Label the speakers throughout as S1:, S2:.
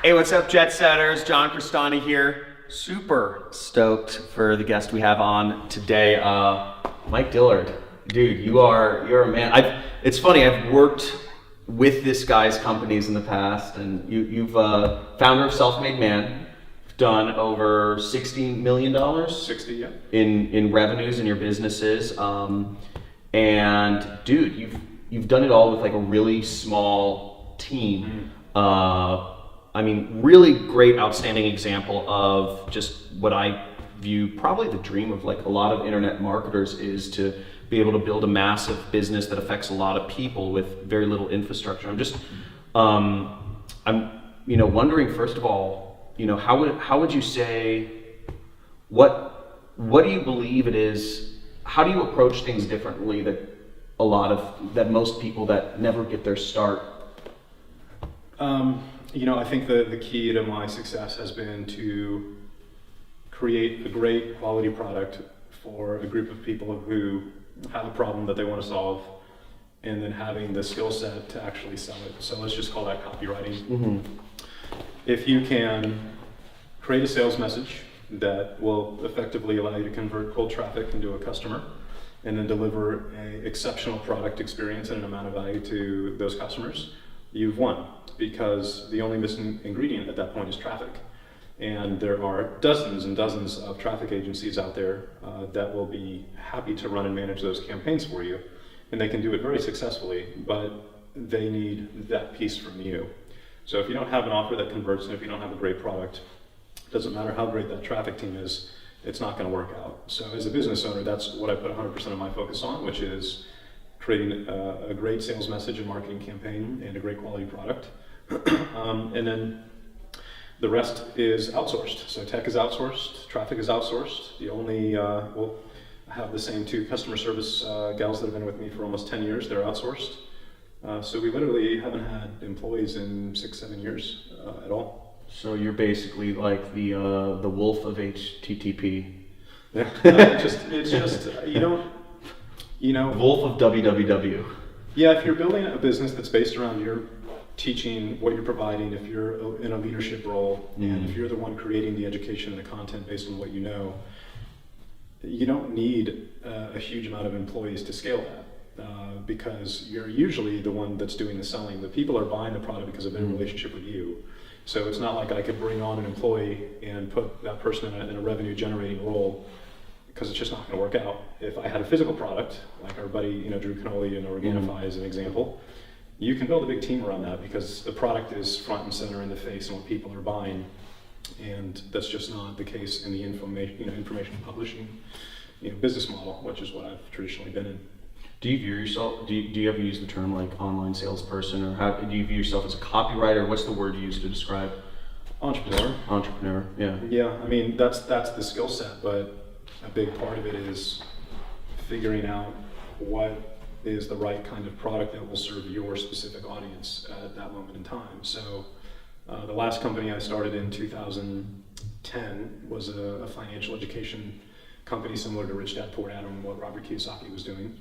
S1: Hey, what's up, Jet Setters? John Cristani here. Super stoked for the guest we have on today, Mike Dillard. Dude, you're a man. It's funny. I've worked with this guy's companies in the past, and you've founder of Self-Made Man. You've done over $60 million.
S2: 60, yeah.
S1: In revenues in your businesses, and dude, you've done it all with like a really small team. I mean, really great, outstanding example of just what I view probably the dream of like a lot of internet marketers is to be able to build a massive business that affects a lot of people with very little infrastructure. I'm wondering, first of all, how would you say, what do you believe it is? How do you approach things differently that most people that never get their start?
S2: I think the key to my success has been to create a great quality product for a group of people who have a problem that they want to solve, and then having the skill set to actually sell it. So let's just call that copywriting.
S1: Mm-hmm.
S2: If you can create a sales message that will effectively allow you to convert cold traffic into a customer, and then deliver an exceptional product experience and an amount of value to those customers, you've won, because the only missing ingredient at that point is traffic. And there are dozens and dozens of traffic agencies out there that will be happy to run and manage those campaigns for you, and they can do it very successfully, but they need that piece from you. So if you don't have an offer that converts, and if you don't have a great product, it doesn't matter how great that traffic team is, it's not going to work out. So as a business owner, that's what I put 100% of my focus on, which is creating a great sales message and marketing campaign and a great quality product. And then the rest is outsourced. So tech is outsourced, traffic is outsourced. The only, I have the same two customer service gals that have been with me for almost 10 years, they're outsourced. So we literally haven't had employees in 6-7 years at all.
S1: So you're basically like the wolf of HTTP.
S2: Yeah, it's just
S1: Wolf of www.
S2: Yeah, if you're building a business that's based around your teaching, what you're providing, if you're in a leadership role, and if you're the one creating the education and the content based on what you know, you don't need a huge amount of employees to scale that, because you're usually the one that's doing the selling. The people are buying the product because of their relationship with you. So it's not like I could bring on an employee and put that person in a revenue generating role, because it's just not going to work out. If I had a physical product, like our buddy, Drew Canoli and Organifi as an example, you can build a big team around that because the product is front and center in the face and what people are buying, and that's just not the case in the information publishing, business model, which is what I've traditionally been in.
S1: Do you view yourself? Do you ever use the term like online salesperson, or how do you view yourself as a copywriter? What's the word you use to describe?
S2: Entrepreneur.
S1: Entrepreneur. Yeah.
S2: Yeah. I mean, that's the skill set, but a big part of it is figuring out what is the right kind of product that will serve your specific audience at that moment in time. So the last company I started in 2010 was a financial education company similar to Rich Dad Poor Dad and what Robert Kiyosaki was doing.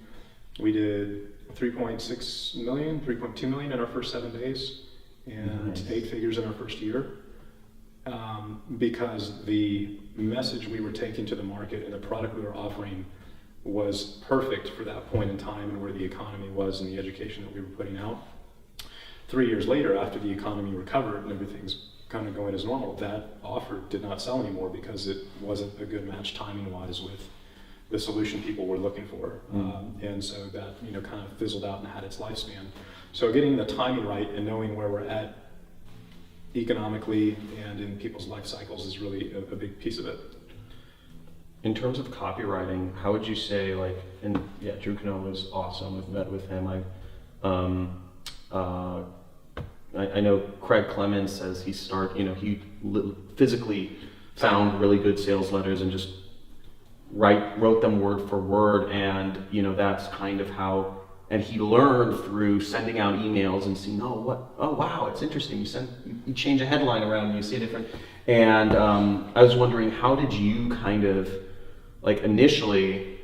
S2: We did 3.6 million, 3.2 million in our first 7 days, and
S1: Nice.
S2: 8 figures in our first year. Because the message we were taking to the market and the product we were offering was perfect for that point in time and where the economy was and the education that we were putting out. 3 years later, after the economy recovered and everything's kind of going as normal, that offer did not sell anymore because it wasn't a good match timing-wise with the solution people were looking for. And so that kind of fizzled out and had its lifespan. So getting the timing right and knowing where we're at economically and in people's life cycles is really a big piece of it.
S1: In terms of copywriting, how would you say Drew Canoli was awesome. I've met with him. I know Craig Clemens says he physically found really good sales letters and just wrote them word for word, and that's kind of how. And he learned through sending out emails and seeing, oh wow, it's interesting. You change a headline around and you see a different. And I was wondering, how did you kind of, initially,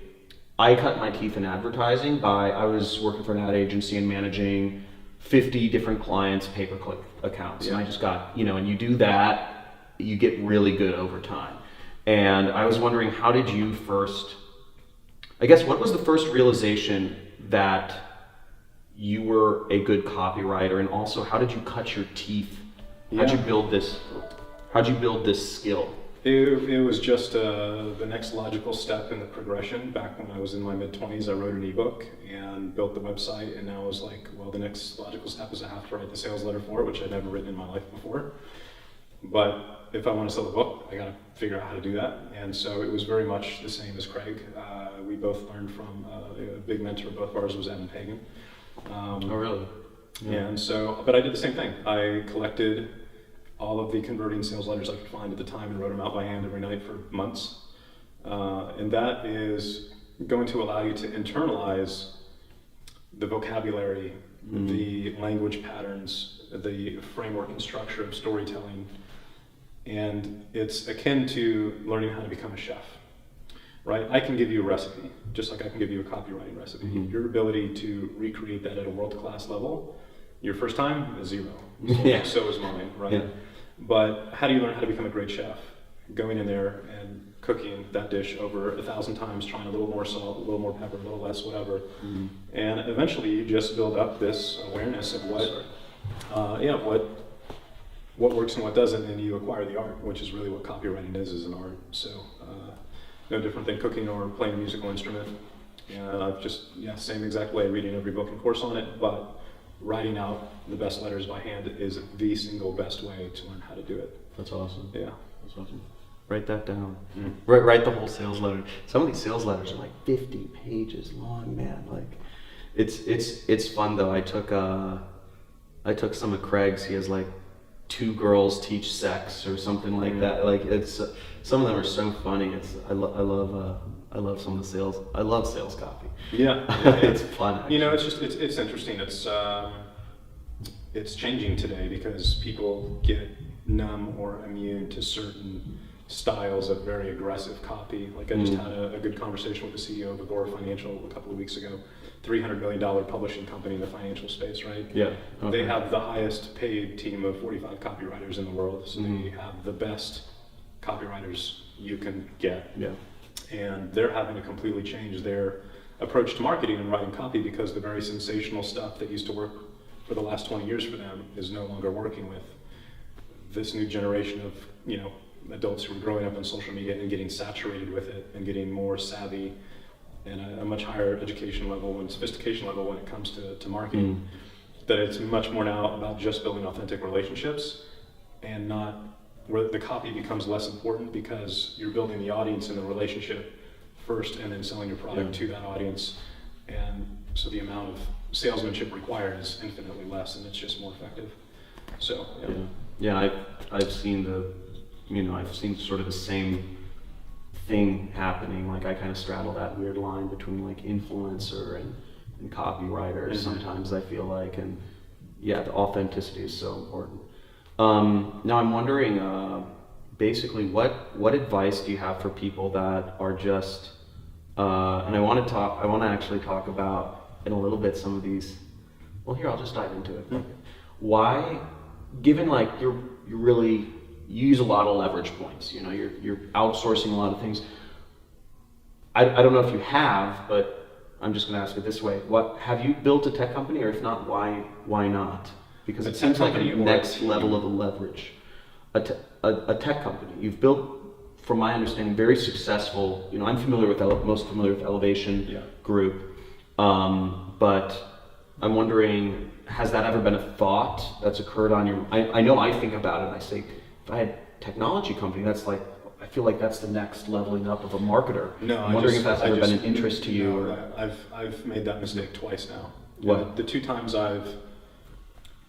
S1: I cut my teeth in advertising I was working for an ad agency and managing 50 different clients, pay-per-click accounts. And
S2: Yeah.
S1: I just got, and you do that, you get really good over time. And I was wondering, how did you first, I guess, what was the first realization that you were a good copywriter, and also how did you cut your teeth? How'd you build this skill?
S2: It was just the next logical step in the progression. Back when I was in my mid-20s, I wrote an ebook and built the website, and now I was like, well, the next logical step is I have to write the sales letter for it, which I'd never written in my life before. But if I want to sell the book, I got to figure out how to do that. And so it was very much the same as Craig. We both learned from a big mentor of both of ours was Evan Pagan.
S1: Oh, really? Yeah.
S2: And so, but I did the same thing. I collected all of the converting sales letters I could find at the time and wrote them out by hand every night for months. And that is going to allow you to internalize the vocabulary, the language patterns, the framework and structure of storytelling. And it's akin to learning how to become a chef, right? I can give you a recipe, just like I can give you a copywriting recipe. Your ability to recreate that at a world-class level, your first time is zero. So is mine, right? Yeah. But how do you learn how to become a great chef? Going in there and cooking that dish over 1,000 times, trying a little more salt, a little more pepper, a little less, whatever. And eventually you just build up this awareness of what works and what doesn't, and you acquire the art, which is really what copywriting is an art. So no different than cooking or playing a musical instrument. And I've just, same exact way, reading every book and course on it, but writing out the best letters by hand is the single best way to learn how to do it.
S1: That's awesome.
S2: Yeah.
S1: That's awesome. Write that down. Write the whole sales letter. Some of these sales letters are like 50 pages long, man. Like, it's fun though. I took some of Craig's. He has like 2 girls teach sex or something like that. Like, it's some of them are so funny. I love some of the sales. I love sales copy.
S2: Yeah.
S1: It's fun. Actually.
S2: It's interesting. It's changing today because people get numb or immune to certain styles of very aggressive copy. Like I just had a good conversation with the CEO of Agora Financial a couple of weeks ago. $300 million publishing company in the financial space, right?
S1: Yeah. Okay.
S2: They have the highest paid team of 45 copywriters in the world. So they have the best copywriters you can get.
S1: Yeah.
S2: And they're having to completely change their approach to marketing and writing copy because the very sensational stuff that used to work for the last 20 years for them is no longer working with this new generation of, adults who are growing up on social media and getting saturated with it and getting more savvy and a much higher education level and sophistication level when it comes to marketing. That it's much more now about just building authentic relationships and not where the copy becomes less important because you're building the audience and the relationship first and then selling your product to that audience. And so the amount of salesmanship required is infinitely less and it's just more effective. So,
S1: I've seen I've seen sort of the same thing happening. Like I kind of straddle that weird line between like influencer and copywriter sometimes, I feel like, and the authenticity is so important. Now I'm wondering, basically, what advice do you have for people that are just, and I want to actually talk about in a little bit some of these. Well, here I'll just dive into it. Why, given like you use a lot of leverage points, you're outsourcing a lot of things. I don't know if you have, but I'm just going to ask it this way: have you built a tech company, or if not, why not? Because it seems like a next level of a leverage. A tech company. You've built, from my understanding, very successful. I'm familiar with most familiar with Elevation Group, but I'm wondering, has that ever been a thought that's occurred on your? I know I think about it and I say, if I had a technology company, that's like, I feel like that's the next leveling up of a marketer.
S2: No,
S1: I'm wondering if that's ever been an interest to you.
S2: No, I've made that mistake twice now.
S1: What?
S2: The 2 times I've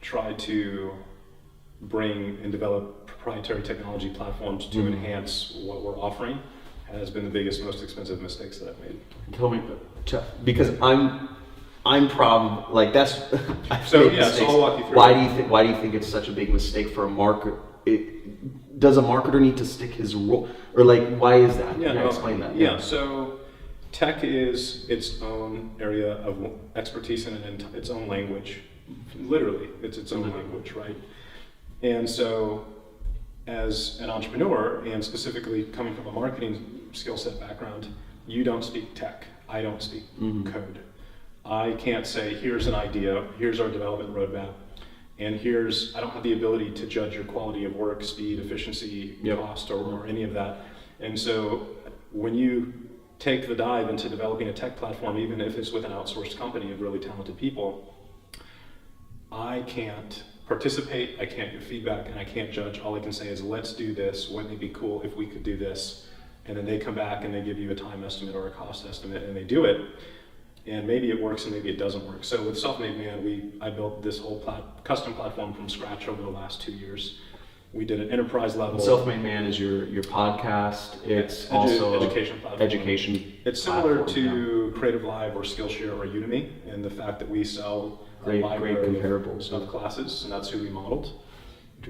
S2: tried to bring and develop proprietary technology platforms to enhance what we're offering has been the biggest, most expensive mistakes that I've made.
S1: Tell me, because I'm probably like that's.
S2: So I'll walk you through.
S1: Why do you think it's such a big mistake for a marketer? Does a marketer need to stick his role, or like why is that? Explain that.
S2: Yeah. So tech is its own area of expertise and its own language. literally, it's its own language, right? And so, as an entrepreneur, and specifically coming from a marketing skill set background, you don't speak tech. I don't speak code. I can't say, here's an idea, here's our development roadmap, and I don't have the ability to judge your quality of work, speed, efficiency, cost, or any of that. And so when you take the dive into developing a tech platform, even if it's with an outsourced company of really talented people, I can't participate, I can't give feedback, and I can't judge. All I can say is, let's do this. Wouldn't it be cool if we could do this? And then they come back and they give you a time estimate or a cost estimate, and they do it. And maybe it works and maybe it doesn't work. So with Self-Made Man, I built this whole custom platform from scratch over the last 2 years. We did an enterprise level.
S1: Self-Made Man is your podcast. It's also
S2: education platform.
S1: Education.
S2: It's similar to Creative Live or Skillshare or Udemy in the fact that we sell a library of classes, and that's who we modeled.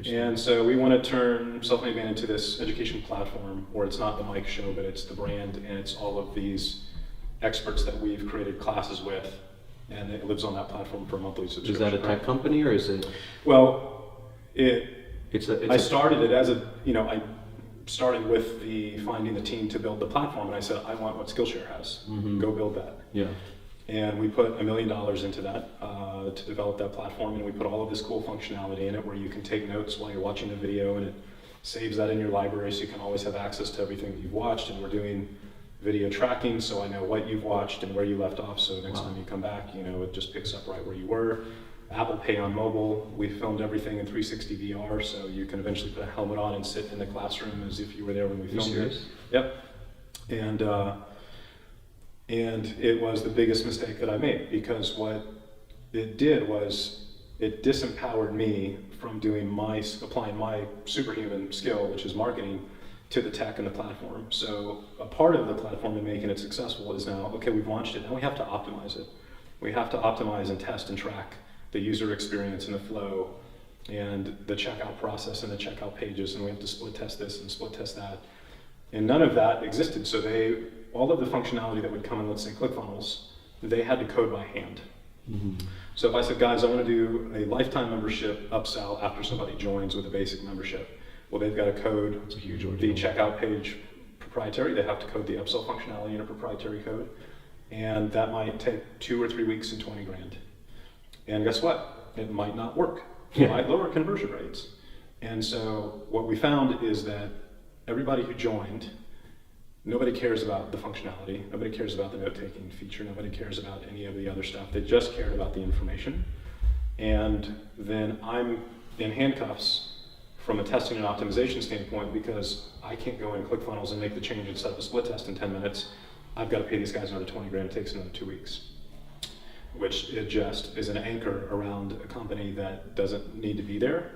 S2: And so we want to turn Self-Made Man into this education platform where it's not the Mike show, but it's the brand, and it's all of these experts that we've created classes with, and it lives on that platform for a monthly subscription.
S1: Is that a tech company or is it?
S2: Well,
S1: I
S2: started it as I started with finding the team to build the platform, and I said, I want what Skillshare has. Go build that.
S1: Yeah.
S2: And we put $1 million into that to develop that platform, and we put all of this cool functionality in it where you can take notes while you're watching the video, and it saves that in your library so you can always have access to everything that you've watched. And we're doing video tracking, so I know what you've watched and where you left off, so next time you come back, it just picks up right where you were. Apple Pay on mobile, we filmed everything in 360 VR, so you can eventually put a helmet on and sit in the classroom as if you were there when we filmed it. Yep. And it was the biggest mistake that I made, because what it did was it disempowered me from applying my superhuman skill, which is marketing, to the tech and the platform. So a part of the platform and making it successful is now, okay, we've launched it, now we have to optimize it. We have to optimize and test and track the user experience and the flow and the checkout process and the checkout pages, and we have to split test this and split test that. And none of that existed. So all of the functionality that would come in, let's say ClickFunnels, they had to code by hand. So if I said, guys, I want to do a lifetime membership upsell after somebody joins with a basic membership, well, they've got to code the checkout page proprietary. They have to code the upsell functionality in a proprietary code. And that might take 2 or 3 weeks and 20 grand. And guess what? It might not work. It might lower conversion rates. And so what we found is that everybody who joined, nobody cares about the functionality. Nobody cares about the note-taking feature. Nobody cares about any of the other stuff. They just cared about the information. And then I'm in handcuffs from a testing and optimization standpoint, because I can't go in ClickFunnels and make the change and set up a split test in 10 minutes. I've got to pay these guys another 20 grand. It takes another 2 weeks, which it just is an anchor around a company that doesn't need to be there.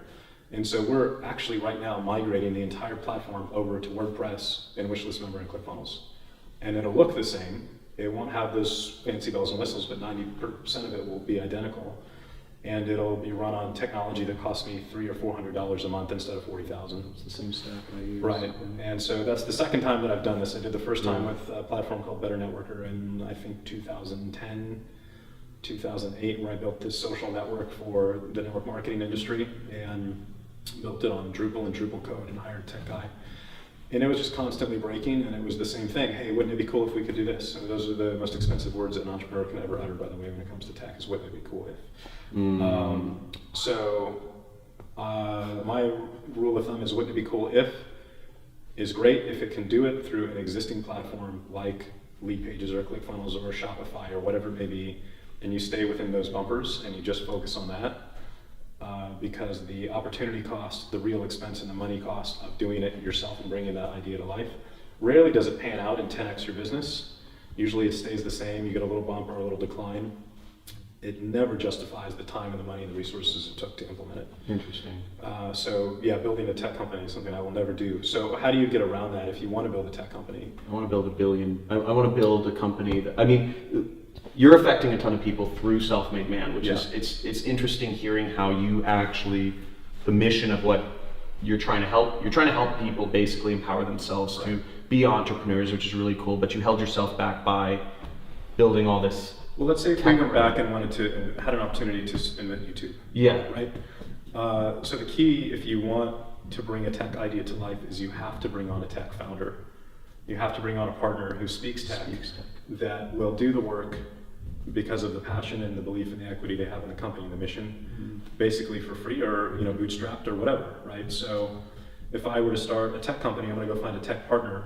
S2: And so we're actually right now migrating the entire platform over to WordPress and Wishlist Member and ClickFunnels. And it'll look the same. It won't have those fancy bells and whistles, but 90% of it will be identical. And it'll be run on technology that costs me $300 or $400 a month instead of $40,000.
S1: It's the same stack I use.
S2: Right, and so that's the second time that I've done this. I did the first time with a platform called Better Networker in, I think, 2010, 2008, where I built this social network for the network marketing industry, and built it on Drupal and Drupal code, and hired a tech guy. And it was just constantly breaking, and it was the same thing. Hey, wouldn't it be cool if we could do this? And those are the most expensive words that an entrepreneur can ever utter, by the way, when it comes to tech, is wouldn't it be cool if? My rule of thumb is wouldn't it be cool if is great if it can do it through an existing platform like Leadpages or ClickFunnels or Shopify or whatever it may be, and you stay within those bumpers and you just focus on that. Because the opportunity cost, the real expense and the money cost of doing it yourself and bringing that idea to life, rarely does it pan out and 10x your business. Usually it stays the same, you get a little bump or a little decline. It never justifies the time and the money and the resources it took to implement it.
S1: Interesting.
S2: So yeah, building a tech company is something I will never do. So how do you get around that if you want to build a tech company?
S1: I want to build I want to build a company that, you're affecting a ton of people through Self-Made Man, which is, it's interesting hearing how you actually, the mission of what you're trying to help people basically empower themselves to be entrepreneurs, which is really cool, but you held yourself back by building all this
S2: Well, let's say if we
S1: tech
S2: went back
S1: around.
S2: and had an opportunity to invent YouTube,
S1: Yeah.
S2: right? So the key, if you want to bring a tech idea to life, is you have to bring on a tech founder. You have to bring on a partner who speaks tech, that will do the work because of the passion and the belief and the equity they have in the company and the mission, basically for free or bootstrapped or whatever, right? So if I were to start a tech company, I'm going to go find a tech partner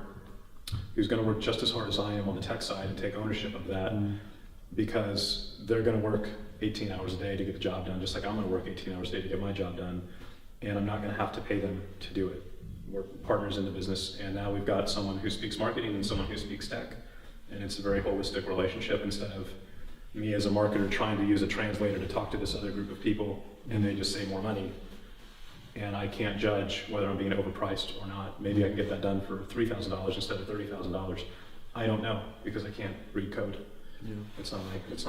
S2: who's going to work just as hard as I am on the tech side and take ownership of that, because they're going to work 18 hours a day to get the job done, just like I'm going to work 18 hours a day to get my job done, and I'm not going to have to pay them to do it. We're partners in the business, and now we've got someone who speaks marketing and someone who speaks tech, and it's a very holistic relationship instead of me as a marketer trying to use a translator to talk to this other group of people and they just say more money, and I can't judge whether I'm being overpriced or not. Maybe I can get that done for $3,000 instead of $30,000. I don't know, because I can't read code.
S1: Yeah.
S2: It's not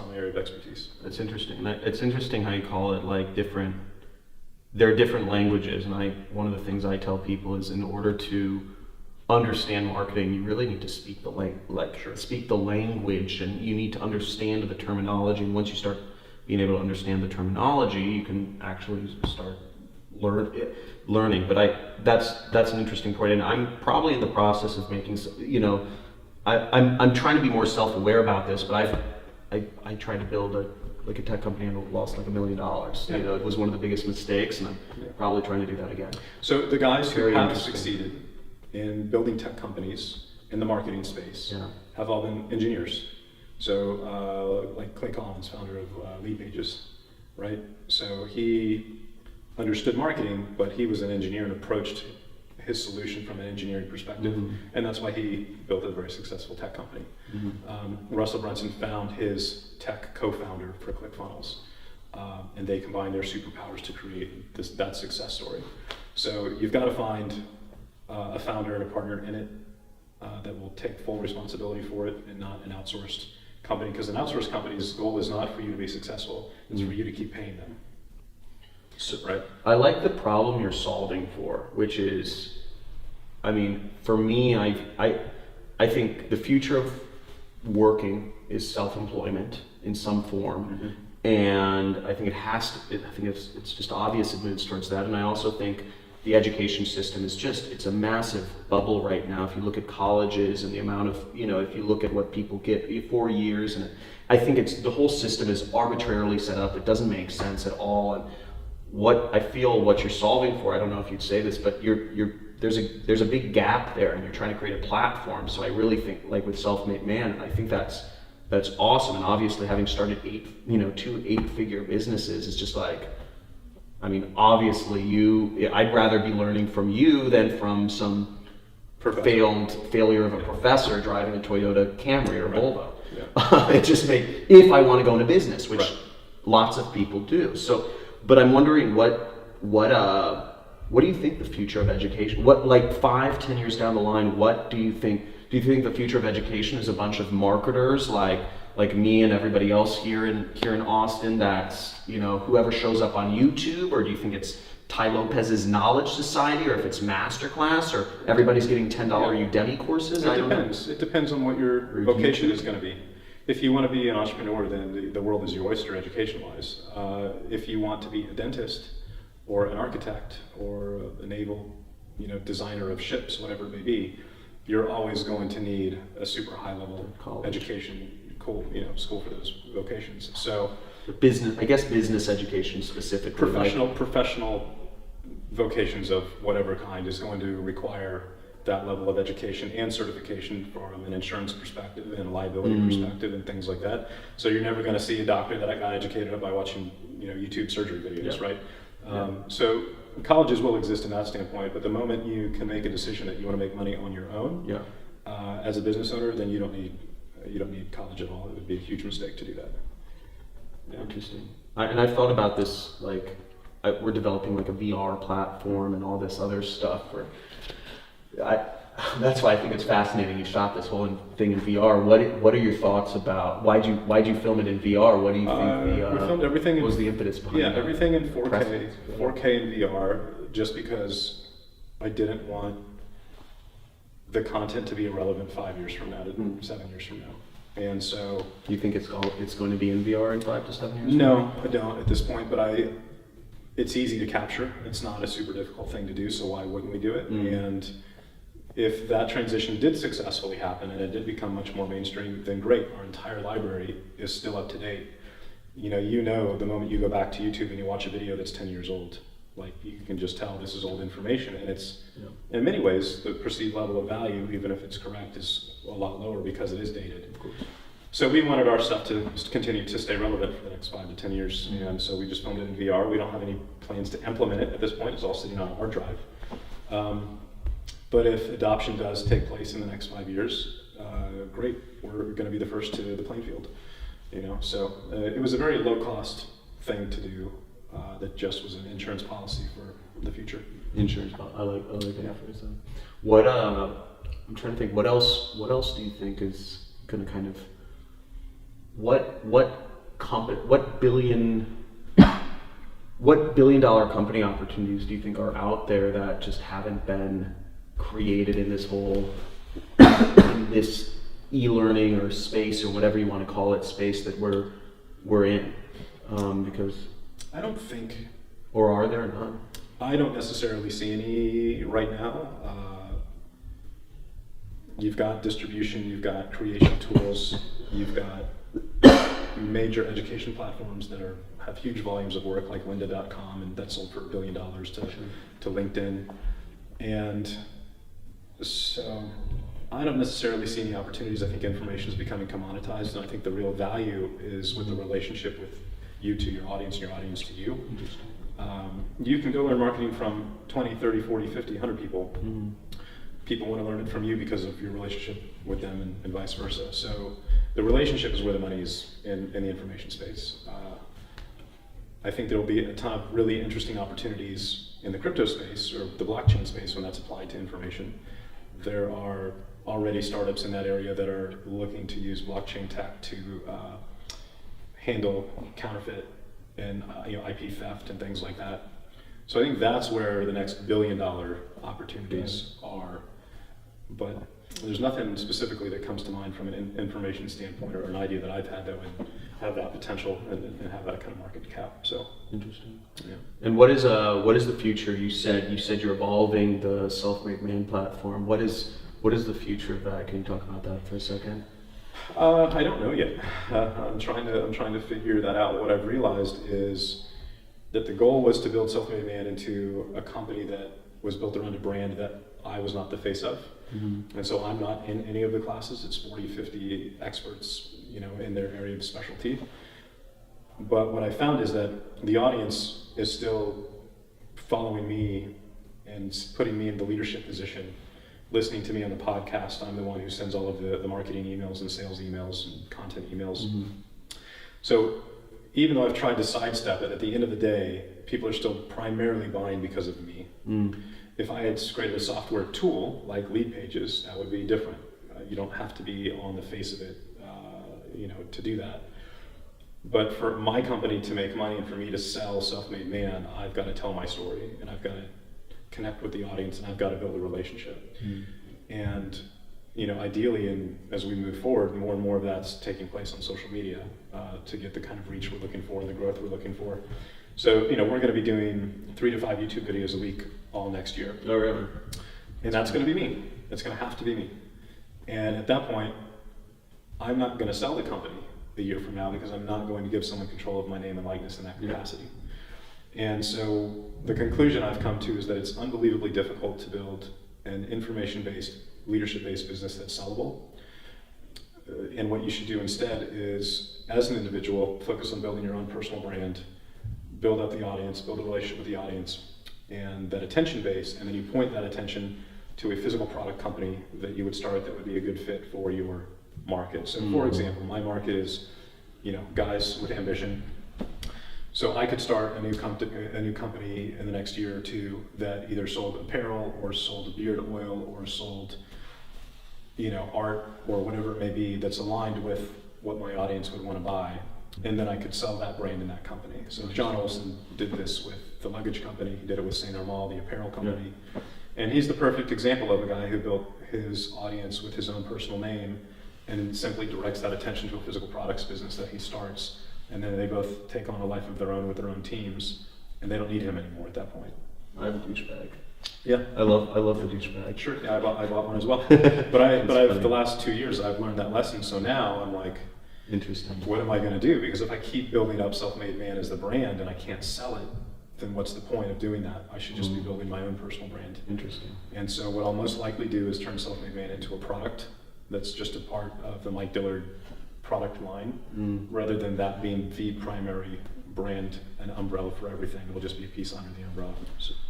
S2: my area of expertise.
S1: That's interesting. It's interesting how you call it like different. There are different languages, and one of the things I tell people is, in order to understand marketing, you really need to speak the speak the language, and you need to understand the terminology. And once you start being able to understand the terminology, you can actually start learning. But that's an interesting point, and I'm probably in the process of making. I'm trying to be more self-aware about this, but I tried to build a tech company and lost like $1 million.
S2: Yeah.
S1: It was one of the biggest mistakes, and I'm probably trying to do that again.
S2: So the guys who
S1: Very
S2: have
S1: interesting.
S2: succeeded in building tech companies in the marketing space have all been engineers. So like Clay Collins, founder of Lead Pages, right? So he understood marketing, but he was an engineer and approached his solution from an engineering perspective.
S1: Mm-hmm.
S2: And that's why he built a very successful tech company.
S1: Mm-hmm.
S2: Russell Brunson found his tech co-founder for ClickFunnels, and they combined their superpowers to create that success story. So you've got to find a founder and a partner in it that will take full responsibility for it, and not an outsourced company, because an outsourced company's goal is not for you to be successful, it's for you to keep paying them. So, right?
S1: I like the problem you're solving for, which is, I mean, for me, I think the future of working is self-employment in some form, and I think it's just obvious it moves towards that. And I also think the education system is it's a massive bubble right now. If you look at colleges and the amount of, if you look at what people get 4 years, and I think the whole system is arbitrarily set up. It doesn't make sense at all. And what you're solving for, I don't know if you'd say this, but there's a big gap there, and you're trying to create a platform. So I really think, like with Self-Made Man, I think that's awesome. And obviously, having started 2 8-figure businesses is just like, I mean, obviously I'd rather be learning from you than from some failure of a professor driving a Toyota Camry or Volvo. Yeah. It just if I want to go into business, which lots of people do. So, but I'm wondering what do you think the future of education? What, like 5-10 years down the line, what do you think? Do you think the future of education is a bunch of marketers like me and everybody else here in Austin? That's whoever shows up on YouTube, or do you think it's Tai Lopez's Knowledge Society, or if it's Masterclass, or everybody's getting $10 Udemy courses?
S2: It depends. It depends on what your vocation is going to be. If you want to be an entrepreneur, then the world is your oyster education-wise. If you want to be a dentist or an architect or a naval, designer of ships, whatever it may be, you're always going to need a super high-level education, school for those vocations. So, business education specifically. Professional vocations of whatever kind is going to require that level of education and certification from an insurance perspective and a liability perspective and things like that. So you're never going to see a doctor that I got educated by watching YouTube surgery videos, right? So colleges will exist in that standpoint, but the moment you can make a decision that you want to make money on your own, as a business owner, then you don't need college at all. It would be a huge mistake to do that.
S1: Yeah. Interesting. And I've thought about this, we're developing like a VR platform and all this other stuff. That's why I think it's fascinating you shot this whole thing in VR. What are your thoughts about why'd you film it in VR? What do you think
S2: we filmed everything
S1: was the impetus behind it?
S2: Everything in 4K in VR, just because I didn't want the content to be irrelevant 5 years from now to 7 years from now. And so,
S1: You think it's going to be in VR in 5 to 7 years?
S2: no, I don't at this point, but it's easy to capture. It's not a super difficult thing to do, so why wouldn't we do it? And if that transition did successfully happen and it did become much more mainstream, then great. Our entire library is still up to date. You know, the moment you go back to YouTube and you watch a video that's 10 years old, like you can just tell this is old information, and it's in many ways the perceived level of value, even if it's correct, is a lot lower because it is dated.
S1: Of course.
S2: So we wanted our stuff to continue to stay relevant for the next 5 to 10 years, and so we just filmed it in VR. We don't have any plans to implement it at this point. It's all sitting on a hard drive. But if adoption does take place in the next 5 years, great. We're going to be the first to the playing field. So it was a very low-cost thing to do. That just was an insurance policy for the future.
S1: Insurance policy. I like that phrase. What I'm trying to think. What else do you think is going to kind of what billion-dollar company opportunities do you think are out there that just haven't been created in this whole in this e-learning or space or whatever you want to call it, space that we're in? Because
S2: I don't think,
S1: or are there none?
S2: I don't necessarily see any right now. You've got distribution, you've got creation tools, you've got major education platforms that have huge volumes of work, like lynda.com, and that sold for $1 billion to LinkedIn. And so I don't necessarily see any opportunities. I think information is becoming commoditized, and I think the real value is with the relationship with you to your audience and your audience to you. You can go learn marketing from 20, 30, 40, 50, 100 people. People want to learn it from you because of your relationship with them, and vice versa. So the relationship is where the money is in the information space. I think there will be a ton of really interesting opportunities in the crypto space or the blockchain space when that's applied to information. There are already startups in that area that are looking to use blockchain tech to handle counterfeit and IP theft and things like that. So I think that's where the next $1 billion opportunities are. But there's nothing specifically that comes to mind from an information standpoint or an idea that I've had that would have that potential and have that kind of market cap. So
S1: interesting.
S2: Yeah.
S1: And what is the future? You said you're evolving the Self-Made Man platform. What is the future of that? Can you talk about that for a second?
S2: I don't know yet. I'm trying to figure that out. What I've realized is that the goal was to build Self-Made Man into a company that was built around a brand that I was not the face of. And so I'm not in any of the classes. It's 40, 50 experts, in their area of specialty. But what I found is that the audience is still following me and putting me in the leadership position, listening to me on the podcast. I'm the one who sends all of the marketing emails and sales emails and content emails. So even though I've tried to sidestep it, at the end of the day, people are still primarily buying because of me. If I had created a software tool like Lead Pages, that would be different. You don't have to be on the face of it, to do that. But for my company to make money and for me to sell Self-Made Man, I've got to tell my story, and I've got to connect with the audience, and I've got to build a relationship. And ideally, as we move forward, more and more of that's taking place on social media to get the kind of reach we're looking for and the growth we're looking for. So, we're going to be doing 3 to 5 YouTube videos a week all next year.
S1: Oh, really?
S2: And that's going to be me. It's going to have to be me. And at that point, I'm not going to sell the company a year from now because I'm not going to give someone control of my name and likeness in that capacity. And so the conclusion I've come to is that it's unbelievably difficult to build an information-based, leadership-based business that's sellable. And what you should do instead is, as an individual, focus on building your own personal brand, build up the audience, build a relationship with the audience, and that attention base, and then you point that attention to a physical product company that you would start that would be a good fit for your market. So for example, my market is, guys with ambition. So I could start a new company in the next year or two that either sold apparel or sold beard oil or sold, art or whatever it may be that's aligned with what my audience would want to buy. And then I could sell that brand in that company. So John Olson did this with the luggage company. He did it with Saint Armand, the apparel company. And he's the perfect example of a guy who built his audience with his own personal name and simply directs that attention to a physical products business that he starts. And then they both take on a life of their own with their own teams, and they don't need him anymore at that point.
S1: I have a douchebag.
S2: Yeah.
S1: I love the douchebag.
S2: Sure, yeah, I bought one as well. But the last 2 years I've learned that lesson, so now I'm like,
S1: Interesting.
S2: what am I going to do? Because if I keep building up Self-Made Man as the brand and I can't sell it, then what's the point of doing that? I should just be building my own personal brand.
S1: Interesting.
S2: And so what I'll most likely do is turn Self-Made Man into a product that's just a part of the Mike Dillard product line, rather than that being the primary brand and umbrella for everything. It'll just be a piece under the umbrella.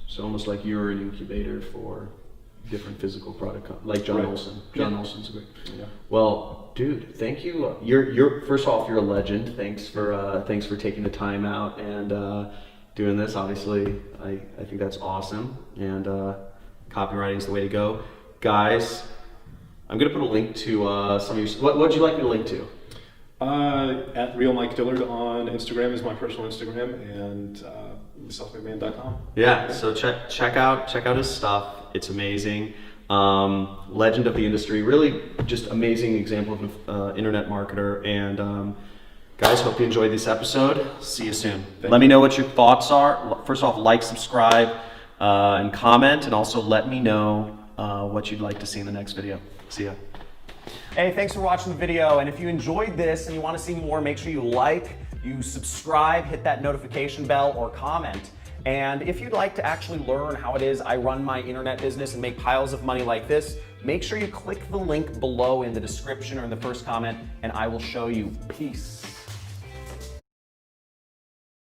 S1: So almost like you're an incubator for different physical product, like John
S2: Right.
S1: Olson. John
S2: Yeah.
S1: Olson's a great.
S2: Yeah.
S1: Well, dude, thank you. You're first off, you're a legend. Thanks for taking the time out and doing this. Obviously, I think that's awesome. And copywriting is the way to go, guys. I'm gonna put a link to some of your. What would you like me to link to?
S2: At Real Mike Dillard on Instagram is my personal Instagram, and selfmademan.com.
S1: Yeah, so check out his stuff. It's amazing. Legend of the industry, really just amazing example of an internet marketer. And guys, hope you enjoyed this episode. See you soon. Let me know what your thoughts are. First off, like, subscribe, and comment, and also let me know what you'd like to see in the next video. See ya. Hey, thanks for watching the video. And if you enjoyed this and you want to see more, make sure you like, you subscribe, hit that notification bell, or comment. And if you'd like to actually learn how it is I run my internet business and make piles of money like this, make sure you click the link below in the description or in the first comment, and I will show you. Peace.